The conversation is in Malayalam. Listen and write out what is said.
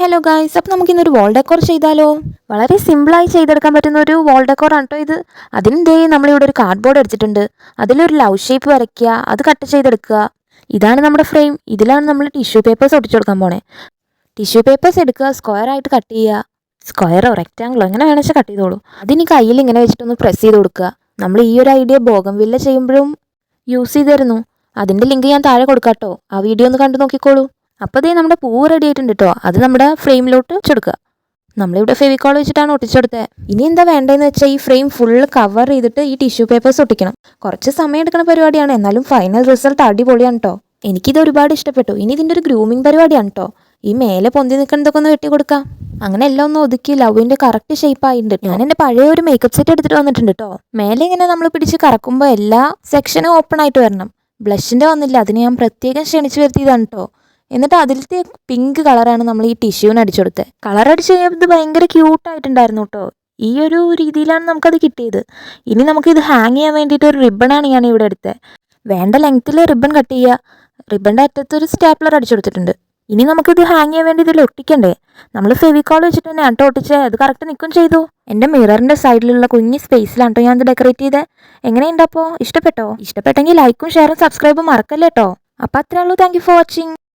ഹലോ ഗായ്സ്, അപ്പോൾ നമുക്കിന്നൊരു വാൾ ഡെക്കോർ ചെയ്താലോ? വളരെ സിമ്പിളായി ചെയ്തെടുക്കാൻ പറ്റുന്ന ഒരു വാൾ ഡെക്കോർ ആണ് കേട്ടോ ഇത്. അതിൻ്റെ നമ്മളിവിടെ ഒരു കാർഡ്ബോർഡ് എടുത്തിട്ടുണ്ട്. അതിലൊരു ലവ് ഷേപ്പ് വരയ്ക്കുക, അത് കട്ട് ചെയ്തെടുക്കുക. ഇതാണ് നമ്മുടെ ഫ്രെയിം. ഇതിലാണ് നമ്മൾ ടിഷ്യൂ പേപ്പേഴ്സ് ഒട്ടിച്ചു കൊടുക്കാൻ പോണേ. ടിഷ്യൂ പേപ്പേഴ്സ് എടുക്കുക, സ്ക്വയർ ആയിട്ട് കട്ട് ചെയ്യുക. സ്ക്വയറോ റെക്റ്റാങ്കിളോ എങ്ങനെ വേണമെങ്കിൽ കട്ട് ചെയ്തോളൂ. അതിനി കയ്യിൽ ഇങ്ങനെ വെച്ചിട്ടൊന്ന് പ്രസ് ചെയ്ത് കൊടുക്കുക. നമ്മൾ ഈ ഒരു ഐഡിയ ബോഗൻവില്ല ചെയ്യുമ്പോഴും യൂസ് ചെയ്തിരുന്നു. അതിൻ്റെ ലിങ്ക് ഞാൻ താഴെ കൊടുക്കാം കേട്ടോ. ആ വീഡിയോ ഒന്ന് കണ്ടു നോക്കിക്കോളൂ. അപ്പോൾ ദേ നമ്മുടെ പൂവ് റെഡി ആയിട്ടുണ്ട് കേട്ടോ. അത് നമ്മുടെ ഫ്രെയിമിലോട്ട് വെച്ചെടുക്കുക. നമ്മളിവിടെ ഫെവിക്കോൾ വെച്ചിട്ടാണ് ഒട്ടിച്ചെടുത്തത്. ഇനി എന്താ വേണ്ടതെന്ന് വെച്ചാൽ ഈ ഫ്രെയിം ഫുള്ള് കവർ ചെയ്തിട്ട് ഈ ടിഷ്യൂ പേപ്പേഴ്സ് ഒട്ടിക്കണം. കുറച്ച് സമയം എടുക്കുന്ന പരിപാടിയാണ്, എന്നാലും ഫൈനൽ റിസൾട്ട് അടിപൊളിയാണ് കേട്ടോ. എനിക്കിത് ഒരുപാട് ഇഷ്ടപ്പെട്ടു. ഇനി ഇതിൻ്റെ ഒരു ഗ്രൂമിങ് പരിപാടിയാണ് കേട്ടോ. ഈ മേലെ പൊന്തി നിൽക്കുന്നതൊക്കെ ഒന്ന് വെട്ടി കൊടുക്കാം. അങ്ങനെ എല്ലാം ഒന്ന് ഒതുക്കി ലവിൻ്റെ കറക്റ്റ് ഷേപ്പ് ആയിട്ടുണ്ട്. ഞാൻ എൻ്റെ പഴയ ഒരു മേക്കപ്പ് സെറ്റ് എടുത്തിട്ട് വന്നിട്ടുണ്ട് കേട്ടോ. മേലെ ഇങ്ങനെ നമ്മൾ പിടിച്ച് കറക്കുമ്പോൾ എല്ലാ സെക്ഷനും ഓപ്പൺ ആയിട്ട് വരണം. ബ്ലഷിൻ്റെ വന്നില്ല, അതിന് ഞാൻ പ്രത്യേകം ക്ഷണിച്ച് വരുത്തിയതാണ് കേട്ടോ. എന്നിട്ട് അതിലത്തെ പിങ്ക് കളറാണ് നമ്മൾ ഈ ടിഷ്യൂവിന് അടിച്ചു കൊടുത്തത്. കളർ അടിച്ച് കഴിഞ്ഞാൽ ഇത് ഭയങ്കര ക്യൂട്ടായിട്ടുണ്ടായിരുന്നു കേട്ടോ. ഈ ഒരു രീതിയിലാണ് നമുക്കത് കിട്ടിയത്. ഇനി നമുക്കിത് ഹാങ് ചെയ്യാൻ വേണ്ടിയിട്ട് ഒരു റിബണാണ് ഞാൻ ഇവിടെ എടുത്തത്. വേണ്ട ലെങ്ത്തിൽ റിബൺ കട്ട് ചെയ്യുക. റിബണിൻ്റെ അറ്റത്തൊരു സ്റ്റാപ്ലർ അടിച്ചു കൊടുത്തിട്ടുണ്ട്. ഇനി നമുക്കിത് ഹാങ് ചെയ്യാൻ വേണ്ടി ഇതിൽ ഒട്ടിക്കണ്ടേ? നമ്മൾ ഫെവിക്കോൾ വെച്ചിട്ട് തന്നെ ആട്ടോ ഒട്ടിച്ചത്. അത് കറക്റ്റ് നിൽക്കും ചെയ്തു. എൻ്റെ മിററിൻ്റെ സൈഡിലുള്ള കുഞ്ഞ് സ്പേസിലാണ് കേട്ടോ ഞാൻ ഇത് ഡെക്കറേറ്റ് ചെയ്തത്. എങ്ങനെയുണ്ട് അപ്പോൾ? ഇഷ്ടപ്പെട്ടോ? ഇഷ്ടപ്പെട്ടെങ്കിൽ ലൈക്കും ഷെയറും സബ്സ്ക്രൈബും മറക്കല്ലേ കേട്ടോ. അപ്പോൾ അത്രേ ഉള്ളൂ. Thank you for watching.